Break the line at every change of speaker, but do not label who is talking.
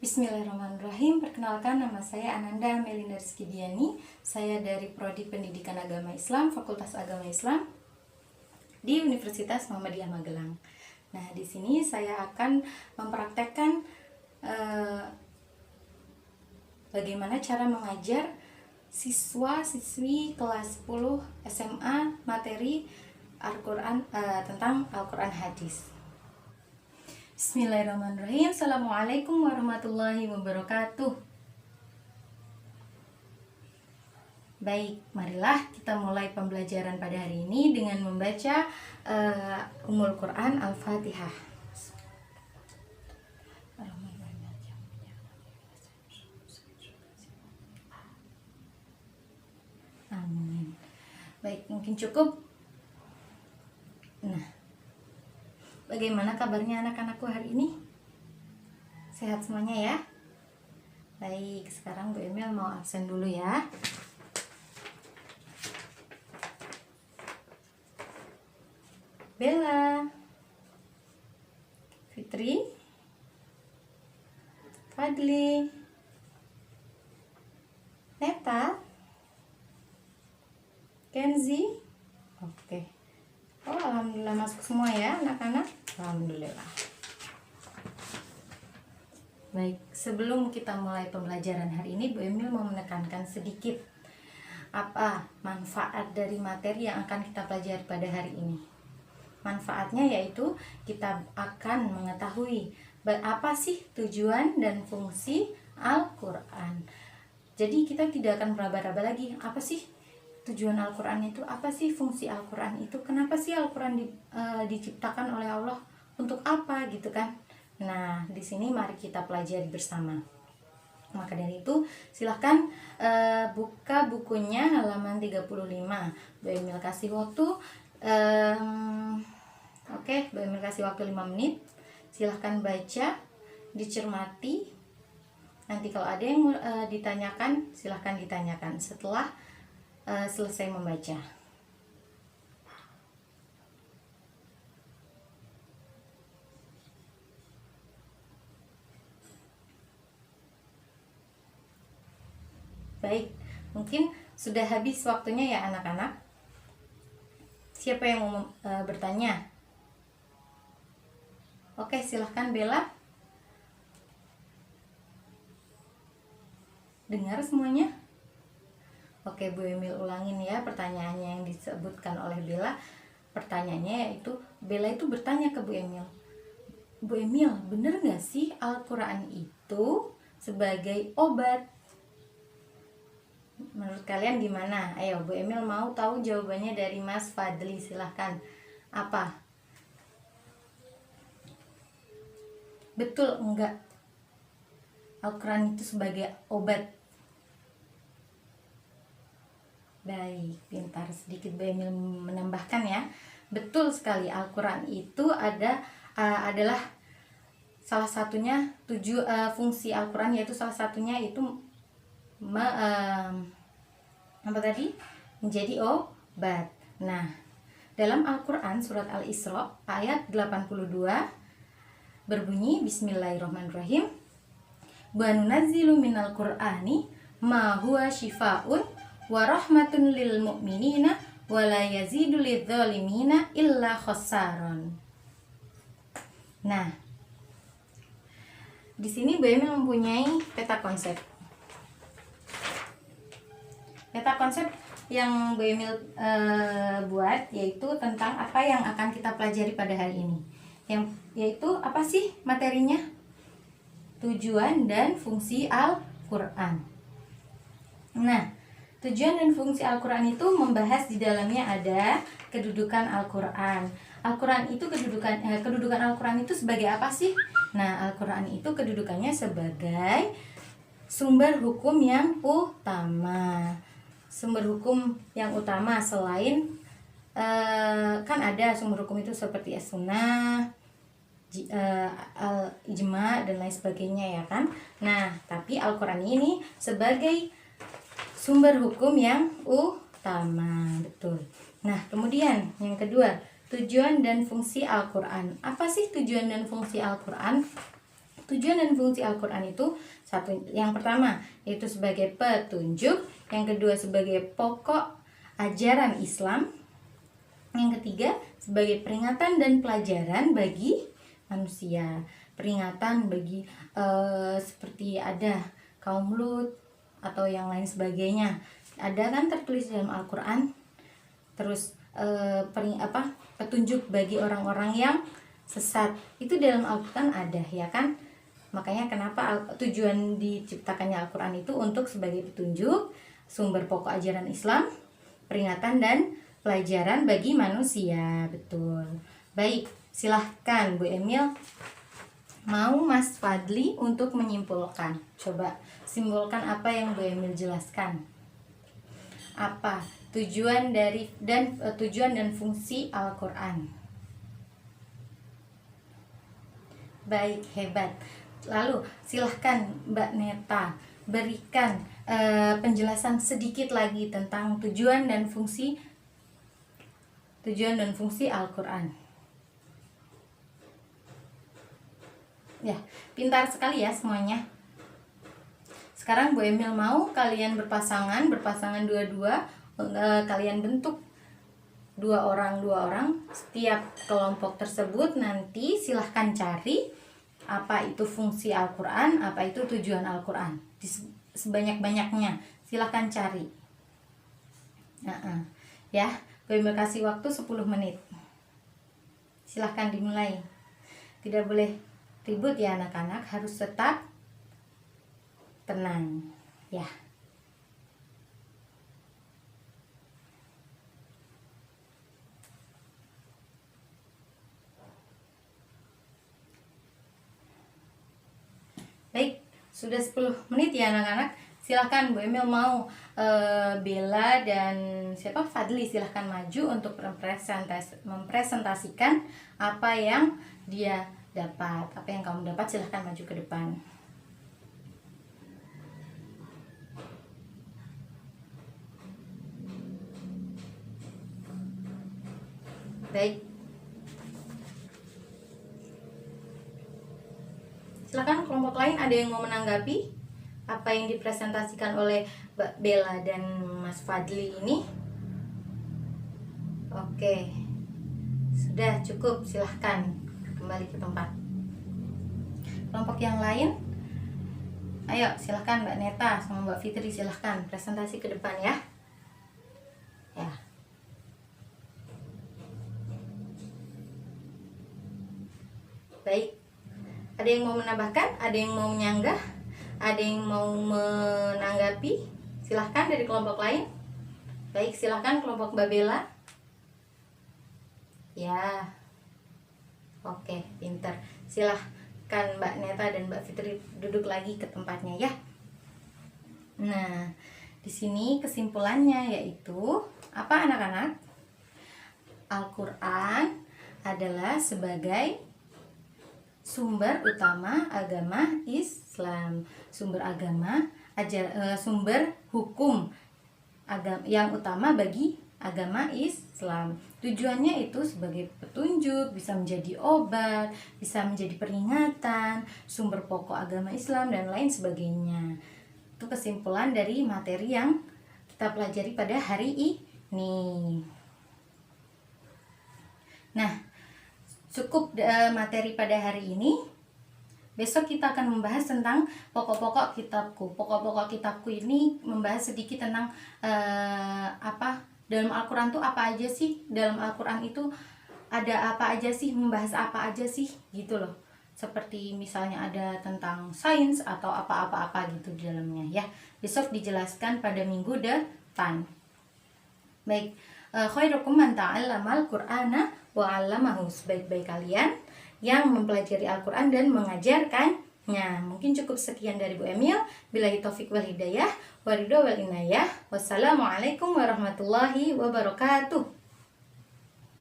Bismillahirrahmanirrahim. Perkenalkan, nama saya Ananda Melinda Rizky Diani. Saya dari Prodi Pendidikan Agama Islam, Fakultas Agama Islam di Universitas Muhammadiyah Magelang. Nah, di sini saya akan mempraktekkan bagaimana cara mengajar siswa-siswi kelas 10 SMA materi Al-Quran tentang Al-Quran Hadis. Bismillahirrahmanirrahim. Assalamualaikum warahmatullahi wabarakatuh. Baik, marilah kita mulai pembelajaran pada hari ini dengan membaca Ummul Quran Al-Fatihah. Amin. Baik, mungkin cukup. Nah, bagaimana kabarnya anak-anakku hari ini? Sehat semuanya ya? Baik, sekarang Bu Emil mau absen dulu ya. Bella, Fitri, Fadli, Neta, Kenzi. Oke. Oh, alhamdulillah masuk semua ya anak-anak. Alhamdulillah. Baik, sebelum kita mulai pembelajaran hari ini, Bu Emil mau menekankan sedikit apa manfaat dari materi yang akan kita pelajari pada hari ini. Manfaatnya yaitu kita akan mengetahui apa sih tujuan dan fungsi Al-Quran. Jadi kita tidak akan meraba-raba lagi, apa sih tujuan Al-Quran itu, apa sih fungsi Al-Quran itu, kenapa sih Al-Quran diciptakan oleh Allah, untuk apa gitu kan. Nah, di sini mari kita pelajari bersama. Maka dari itu silahkan buka bukunya halaman 35. Bu Emil kasih waktu Bu Emil kasih waktu 5 menit. Silahkan baca, dicermati. Nanti kalau ada yang ditanyakan, silahkan ditanyakan setelah selesai membaca. Baik, mungkin sudah habis waktunya ya anak-anak. Siapa yang mau bertanya? Oke, silahkan Bella. Dengar semuanya? Oke, Bu Emil ulangin ya pertanyaannya yang disebutkan oleh Bella. Pertanyaannya yaitu, Bella itu bertanya ke Bu Emil, Bu Emil, bener gak sih Al-Quran itu sebagai obat? Menurut kalian gimana? Ayo, Bu Emil mau tahu jawabannya dari Mas Fadli, silahkan. Apa? Betul enggak Al-Quran itu sebagai obat? Baik, pintar. Sedikit Bu Emil menambahkan ya. Betul sekali, Al-Quran itu adalah salah satunya fungsi Al-Quran, yaitu salah satunya itu menjadi obat. Nah, dalam Al-Quran surat Al-Isra ayat 82 berbunyi, Bismillahirrahmanirrahim, wa nunazzilu minal Qur'ani ma huwa shifaa'un wa rahmatun lil mu'minina wa la yazidu lidzalimina illa khassaron. Nah, di sini Bu Emil mempunyai peta konsep. Peta konsep yang Bu Emil buat yaitu tentang apa yang akan kita pelajari pada hari ini. Yaitu apa sih materinya? Tujuan dan fungsi Al-Quran. Nah, tujuan dan fungsi Al-Quran itu membahas di dalamnya ada kedudukan Al-Quran. Al-Quran itu kedudukan Al-Quran itu sebagai apa sih? Nah, Al-Quran itu kedudukannya sebagai sumber hukum yang utama. Sumber hukum yang utama selain kan ada sumber hukum itu seperti as-sunnah, al-ijma dan lain sebagainya ya kan. Nah, tapi Al-Quran ini sebagai sumber hukum yang utama, betul. Nah, kemudian yang kedua, tujuan dan fungsi Al-Quran. Apa sih tujuan dan fungsi Al-Quran? Tujuan dan fungsi Al-Quran itu yang pertama yaitu sebagai petunjuk, yang kedua sebagai pokok ajaran Islam, yang ketiga sebagai peringatan dan pelajaran bagi manusia. Peringatan bagi seperti ada kaum Lut atau yang lain sebagainya, ada kan tertulis dalam Al-Quran. Terus petunjuk bagi orang-orang yang sesat itu dalam Al-Quran ada, ya kan? Makanya kenapa tujuan diciptakannya Al-Quran itu untuk sebagai petunjuk, sumber pokok ajaran Islam, peringatan dan pelajaran bagi manusia. Betul. Baik, silahkan Bu Emil, mau Mas Fadli untuk menyimpulkan. Coba simpulkan apa yang Bu Emil jelaskan. Apa tujuan dan fungsi Al-Quran? Baik, hebat. Lalu silahkan Mbak Neta berikan penjelasan sedikit lagi tentang tujuan dan fungsi Al-Quran. Ya, pintar sekali ya semuanya. Sekarang Bu Emil mau kalian berpasangan dua-dua, kalian bentuk dua orang. Setiap kelompok tersebut nanti silahkan cari apa itu fungsi Al-Quran, apa itu tujuan Al-Quran. Sebanyak-banyaknya silahkan cari. Ya, Bu Emil kasih waktu 10 menit. Silahkan dimulai. Tidak boleh ribut ya anak-anak, harus tetap tenang ya. Baik, sudah 10 menit ya anak-anak. Silahkan Bu Emil mau Bella dan Fadli silahkan maju untuk mempresentasikan apa yang dia dapat. Apa yang kamu dapat silahkan maju ke depan. Baik, silakan kelompok lain, ada yang mau menanggapi apa yang dipresentasikan oleh Mbak Bella dan Mas Fadli ini? Oke, sudah cukup, silahkan kembali ke tempat. Kelompok yang lain, ayo silahkan Mbak Neta sama Mbak Fitri, silahkan presentasi ke depan ya. Ya. Baik, ada yang mau menambahkan, ada yang mau menyanggah, ada yang mau menanggapi? Silahkan dari kelompok lain. Baik, silahkan kelompok Mbak Bella. Ya, oke, pinter. Silahkan Mbak Neta dan Mbak Fitri duduk lagi ke tempatnya ya. Nah, di sini kesimpulannya yaitu apa anak-anak? Al-Quran adalah sebagai sumber utama agama Islam, sumber hukum yang utama bagi agama Islam. Tujuannya itu sebagai petunjuk, bisa menjadi obat, bisa menjadi peringatan, sumber pokok agama Islam dan lain sebagainya. Itu kesimpulan dari materi yang kita pelajari pada hari ini. Nah, cukup materi pada hari ini. Besok kita akan membahas tentang pokok-pokok kitabku. Pokok-pokok kitabku ini membahas sedikit tentang dalam Al-Quran itu apa aja sih. Dalam Al-Quran itu ada apa aja sih, membahas apa aja sih gitu loh. Seperti misalnya ada tentang sains atau apa-apa gitu di dalamnya ya. Besok dijelaskan pada minggu depan. Baik, khairukum man ta'allamal Qur'ana wa 'allamahu, sebaik-baik kalian yang mempelajari Al-Quran dan mengajarkannya. Mungkin cukup sekian dari Bu Emil. Billahi taufik wal hidayah, waridho wal inayah. Wassalamualaikum warahmatullahi wabarakatuh.